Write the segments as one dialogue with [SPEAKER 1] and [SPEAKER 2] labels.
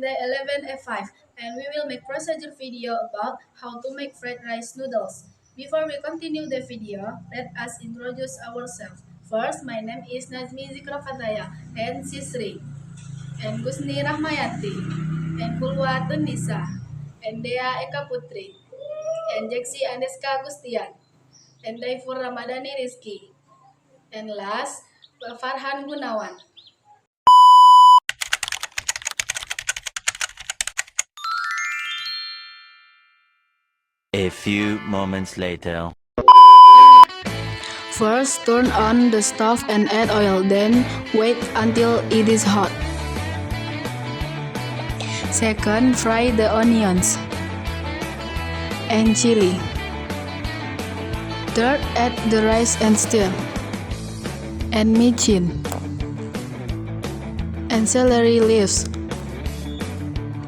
[SPEAKER 1] day 11F5 and we will make procedure video about how to make fried rice noodles. Before we continue the video, let us introduce ourselves. First, my name is Nazmi Zikrafataya and Sisri and Gusni Rahmayati and Kulwatun Nisa and Dea Eka Putri and Jeksi Aneska Agustian and Daifur Ramadhani Rizki and last, Farhan Gunawan.
[SPEAKER 2] A few moments later.
[SPEAKER 1] First, turn on the stove and add oil, then wait until it is hot. Second, fry the onions and chili. Third, add the rice and stir. And micin and celery leaves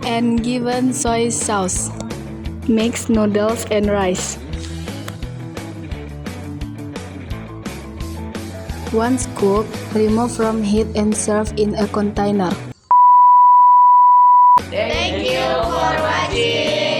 [SPEAKER 1] and given soy sauce. Mix noodles and rice. Once cooked, remove from heat and serve in a container.
[SPEAKER 3] Thank you for watching.